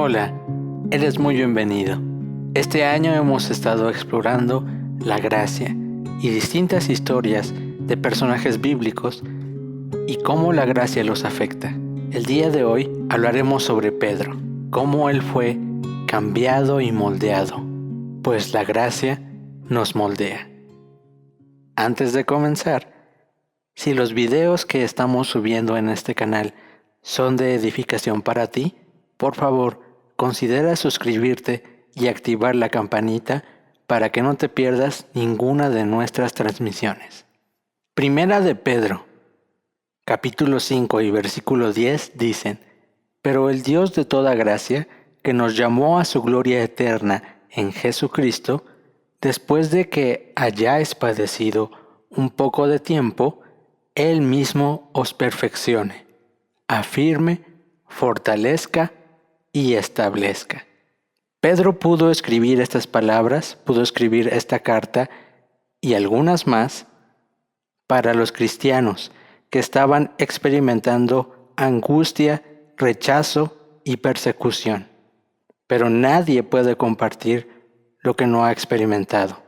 Hola, eres muy bienvenido. Este año hemos estado explorando la gracia y distintas historias de personajes bíblicos y cómo la gracia los afecta. El día de hoy hablaremos sobre Pedro, cómo él fue cambiado y moldeado, pues la gracia nos moldea. Antes de comenzar, si los videos que estamos subiendo en este canal son de edificación para ti, por favor, considera suscribirte y activar la campanita para que no te pierdas ninguna de nuestras transmisiones. Primera de Pedro, capítulo 5 y versículo 10 dicen: Pero el Dios de toda gracia, que nos llamó a su gloria eterna en Jesucristo, después de que hayáis padecido un poco de tiempo, Él mismo os perfeccione, afirme, fortalezca y establezca. Pedro pudo escribir estas palabras, pudo escribir esta carta y algunas más para los cristianos que estaban experimentando angustia, rechazo y persecución. Pero nadie puede compartir lo que no ha experimentado.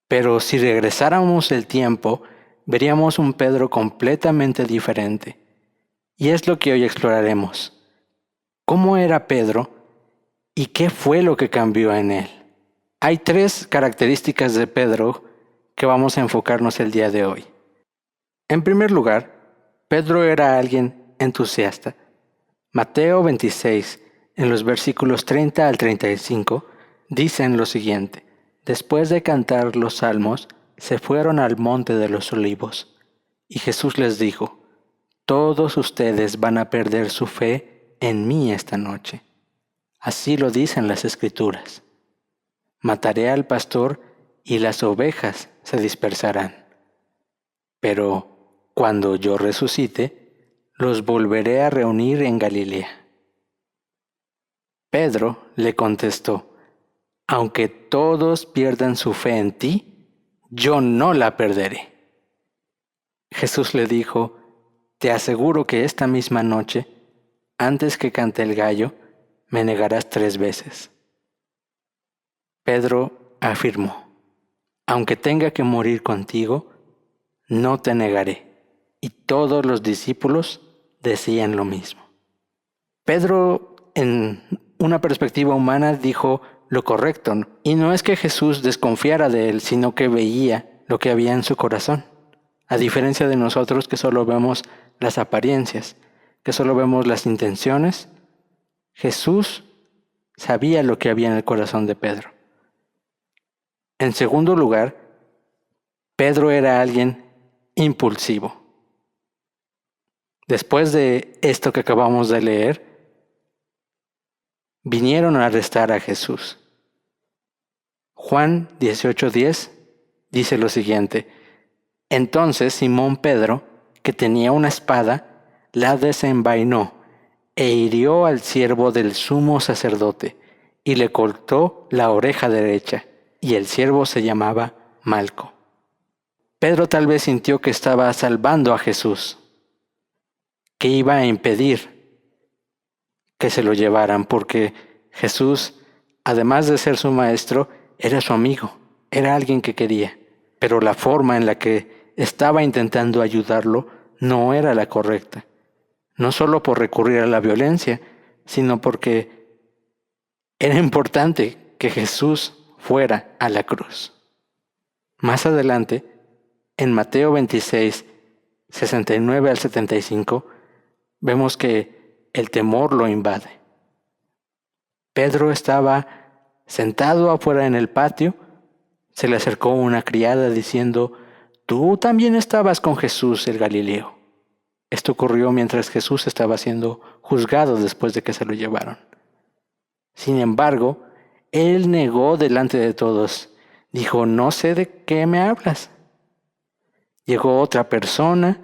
Pero si regresáramos el tiempo, veríamos un Pedro completamente diferente. Y es lo que hoy exploraremos. ¿Cómo era Pedro y qué fue lo que cambió en él? Hay 3 características de Pedro que vamos a enfocarnos el día de hoy. En primer lugar, Pedro era alguien entusiasta. Mateo 26, en los versículos 30 al 35, dicen lo siguiente: Después de cantar los salmos, se fueron al monte de los olivos. Y Jesús les dijo: Todos ustedes van a perder su fe en mí esta noche. Así lo dicen las Escrituras. Mataré al pastor y las ovejas se dispersarán. Pero cuando yo resucite, los volveré a reunir en Galilea. Pedro le contestó: Aunque todos pierdan su fe en ti, yo no la perderé. Jesús le dijo: Te aseguro que esta misma noche, antes que cante el gallo, me negarás 3 veces. Pedro afirmó: Aunque tenga que morir contigo, no te negaré. Y todos los discípulos decían lo mismo. Pedro, en una perspectiva humana, dijo lo correcto, ¿no? Y no es que Jesús desconfiara de él, sino que veía lo que había en su corazón. A diferencia de nosotros que solo vemos las apariencias, que solo vemos las intenciones, Jesús sabía lo que había en el corazón de Pedro. En segundo lugar, Pedro era alguien impulsivo. Después de esto que acabamos de leer, vinieron a arrestar a Jesús. Juan 18:10 dice lo siguiente: Entonces Simón Pedro, que tenía una espada, la desenvainó e hirió al siervo del sumo sacerdote y le cortó la oreja derecha, y el siervo se llamaba Malco. Pedro tal vez sintió que estaba salvando a Jesús, que iba a impedir que se lo llevaran, porque Jesús, además de ser su maestro, era su amigo, era alguien que quería. Pero la forma en la que estaba intentando ayudarlo no era la correcta. No solo por recurrir a la violencia, sino porque era importante que Jesús fuera a la cruz. Más adelante, en Mateo 26, 69 al 75, vemos que el temor lo invade. Pedro estaba sentado afuera en el patio. Se le acercó una criada diciendo: Tú también estabas con Jesús el Galileo. Esto ocurrió mientras Jesús estaba siendo juzgado después de que se lo llevaron. Sin embargo, él negó delante de todos. Dijo: No sé de qué me hablas. Llegó otra persona,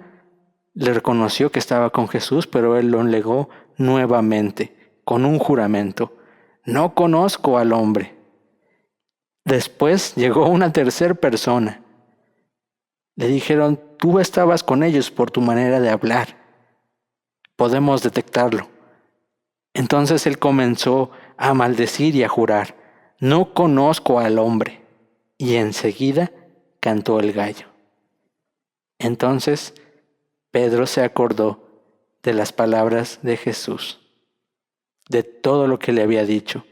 le reconoció que estaba con Jesús, pero él lo negó nuevamente, con un juramento: No conozco al hombre. Después llegó una tercera persona. Le dijeron: Tú estabas con ellos por tu manera de hablar. Podemos detectarlo. Entonces él comenzó a maldecir y a jurar: no conozco al hombre. Y enseguida cantó el gallo. Entonces Pedro se acordó de las palabras de Jesús, de todo lo que le había dicho.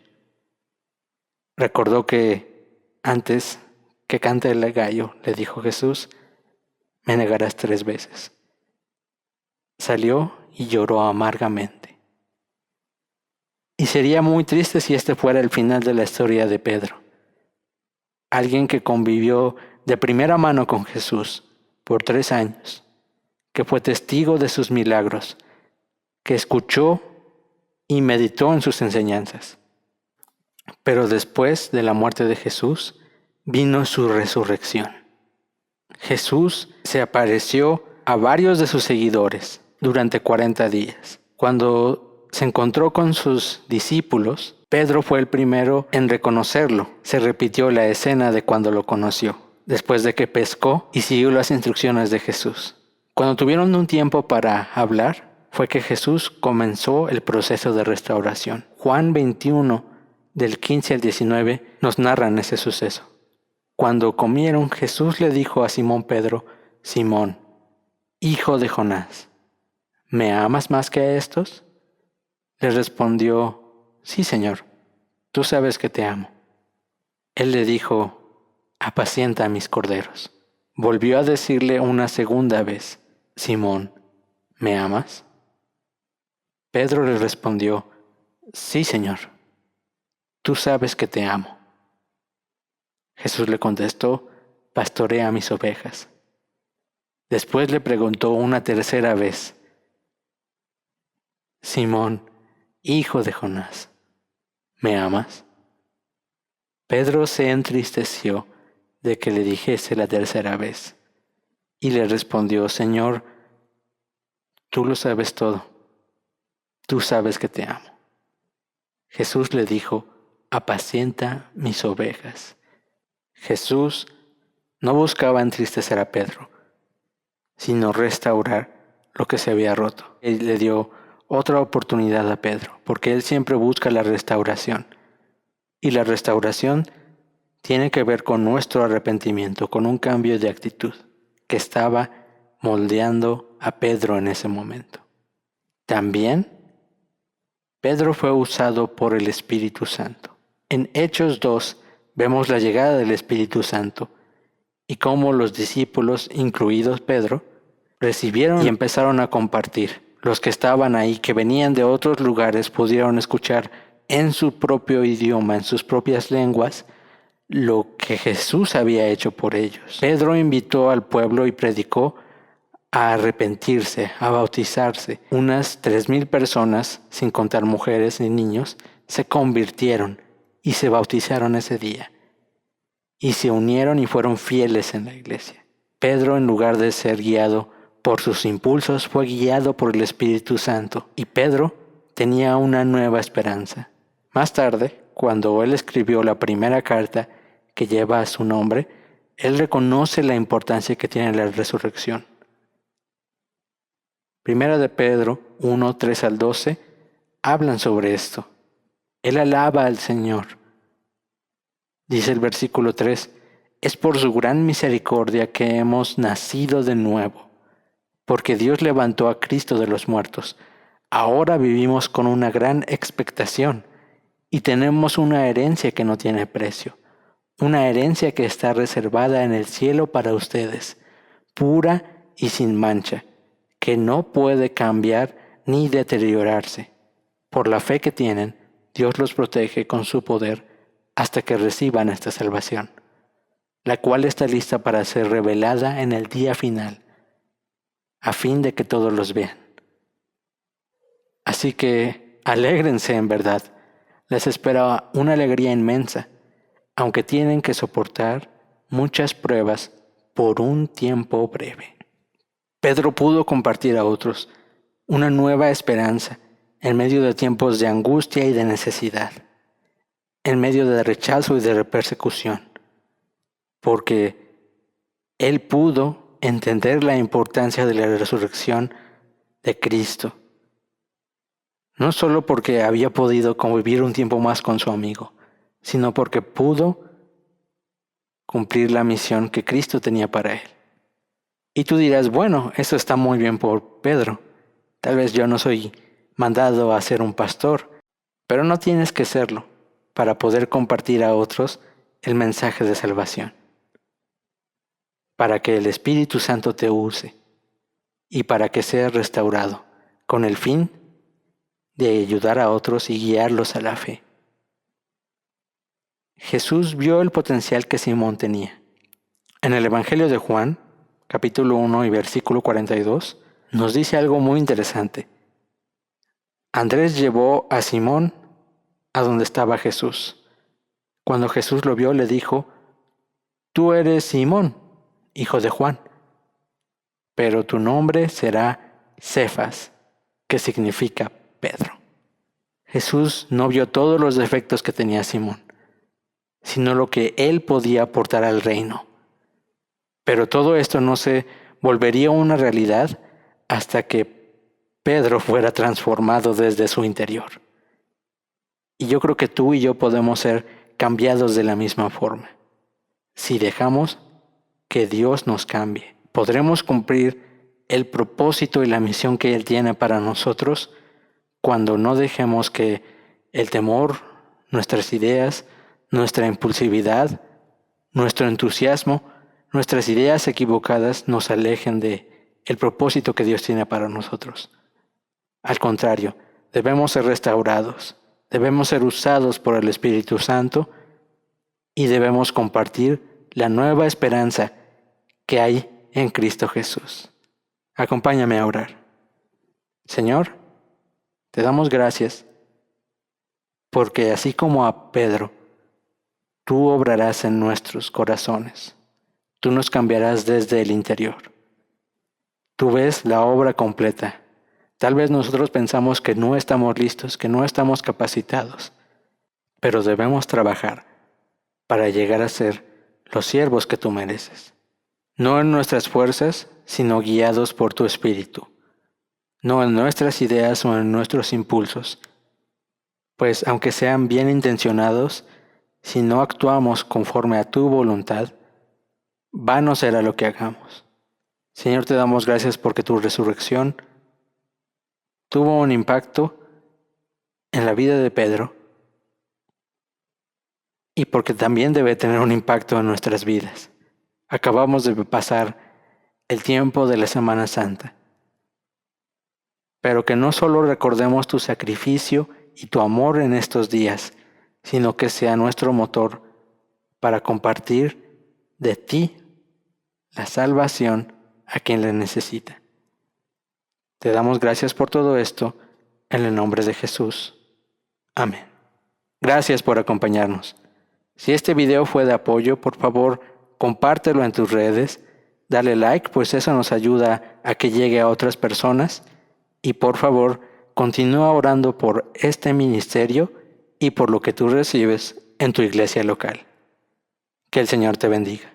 Recordó que antes que cante el gallo, le dijo Jesús: me negarás 3 veces. Salió y lloró amargamente. Y sería muy triste si este fuera el final de la historia de Pedro. Alguien que convivió de primera mano con Jesús por 3 años, que fue testigo de sus milagros, que escuchó y meditó en sus enseñanzas. Pero después de la muerte de Jesús, vino su resurrección. Jesús se apareció a varios de sus seguidores durante 40 días. Cuando se encontró con sus discípulos, Pedro fue el primero en reconocerlo. Se repitió la escena de cuando lo conoció, después de que pescó y siguió las instrucciones de Jesús. Cuando tuvieron un tiempo para hablar, fue que Jesús comenzó el proceso de restauración. Juan 21, del 15 al 19, nos narran ese suceso. Cuando comieron, Jesús le dijo a Simón Pedro: Simón, hijo de Jonás, ¿me amas más que a estos? Le respondió: sí, Señor, tú sabes que te amo. Él le dijo: apacienta a mis corderos. Volvió a decirle una segunda vez: Simón, ¿me amas? Pedro le respondió: sí, Señor, tú sabes que te amo. Jesús le contestó: pastorea mis ovejas. Después le preguntó una tercera vez: Simón, hijo de Jonás, ¿me amas? Pedro se entristeció de que le dijese la tercera vez y le respondió: Señor, tú lo sabes todo, tú sabes que te amo. Jesús le dijo: apacienta mis ovejas. Jesús no buscaba entristecer a Pedro, sino restaurar lo que se había roto. Él le dio otra oportunidad a Pedro, porque él siempre busca la restauración. Y la restauración tiene que ver con nuestro arrepentimiento, con un cambio de actitud que estaba moldeando a Pedro en ese momento. También Pedro fue usado por el Espíritu Santo. En Hechos 2 vemos la llegada del Espíritu Santo y cómo los discípulos, incluidos Pedro, recibieron y empezaron a compartir. Los que estaban ahí, que venían de otros lugares, pudieron escuchar en su propio idioma, en sus propias lenguas, lo que Jesús había hecho por ellos. Pedro invitó al pueblo y predicó a arrepentirse, a bautizarse. Unas 3,000 personas, sin contar mujeres ni niños, se convirtieron y se bautizaron ese día. Y se unieron y fueron fieles en la iglesia. Pedro, en lugar de ser guiado por sus impulsos, fue guiado por el Espíritu Santo. Y Pedro tenía una nueva esperanza. Más tarde, cuando él escribió la primera carta que lleva su nombre, él reconoce la importancia que tiene la resurrección. Primera de Pedro 1, 3 al 12 hablan sobre esto. Él alaba al Señor. Dice el versículo 3: es por su gran misericordia que hemos nacido de nuevo, porque Dios levantó a Cristo de los muertos. Ahora vivimos con una gran expectación y tenemos una herencia que no tiene precio, una herencia que está reservada en el cielo para ustedes, pura y sin mancha, que no puede cambiar ni deteriorarse. Por la fe que tienen, Dios los protege con su poder hasta que reciban esta salvación, la cual está lista para ser revelada en el día final, a fin de que todos los vean. Así que alégrense en verdad, les espera una alegría inmensa, aunque tienen que soportar muchas pruebas por un tiempo breve. Pedro pudo compartir a otros una nueva esperanza en medio de tiempos de angustia y de necesidad, en medio de rechazo y de persecución, porque él pudo entender la importancia de la resurrección de Cristo. no solo porque había podido convivir un tiempo más con su amigo, sino porque pudo cumplir la misión que Cristo tenía para él. Y tú dirás, bueno, eso está muy bien por Pedro. Tal vez yo no soy mandado a ser un pastor, pero no tienes que serlo para poder compartir a otros el mensaje de salvación, para que el Espíritu Santo te use y para que seas restaurado, con el fin de ayudar a otros y guiarlos a la fe. Jesús vio el potencial que Simón tenía. En el Evangelio de Juan, capítulo 1 y versículo 42, nos dice algo muy interesante. Andrés llevó a Simón a donde estaba Jesús. Cuando Jesús lo vio, le dijo, «Tú eres Simón, hijo de Juan, pero tu nombre será Cefas», que significa Pedro. Jesús no vio todos los defectos que tenía Simón, sino lo que él podía aportar al reino. Pero todo esto no se volvería una realidad hasta que Pedro fuera transformado desde su interior. Y yo creo que tú y yo podemos ser cambiados de la misma forma. Si dejamos que Dios nos cambie, podremos cumplir el propósito y la misión que Él tiene para nosotros cuando no dejemos que el temor, nuestras ideas, nuestra impulsividad, nuestro entusiasmo, nuestras ideas equivocadas nos alejen de el propósito que Dios tiene para nosotros. Al contrario, debemos ser restaurados, debemos ser usados por el Espíritu Santo y debemos compartir la nueva esperanza que hay en Cristo Jesús. Acompáñame a orar. Señor, te damos gracias porque así como a Pedro, tú obrarás en nuestros corazones. Tú nos cambiarás desde el interior. Tú ves la obra completa. Tal vez nosotros pensamos que no estamos listos, que no estamos capacitados, pero debemos trabajar para llegar a ser los siervos que tú mereces. No en nuestras fuerzas, sino guiados por tu Espíritu. No en nuestras ideas o en nuestros impulsos, pues aunque sean bien intencionados, si no actuamos conforme a tu voluntad, vano será lo que hagamos. Señor, te damos gracias porque tu resurrección tuvo un impacto en la vida de Pedro y porque también debe tener un impacto en nuestras vidas. Acabamos de pasar el tiempo de la Semana Santa, pero que no solo recordemos tu sacrificio y tu amor en estos días, sino que sea nuestro motor para compartir de ti la salvación a quien la necesita. Te damos gracias por todo esto, en el nombre de Jesús. Amén. Gracias por acompañarnos. Si este video fue de apoyo, por favor, compártelo en tus redes, dale like, pues eso nos ayuda a que llegue a otras personas. Y por favor, continúa orando por este ministerio y por lo que tú recibes en tu iglesia local. Que el Señor te bendiga.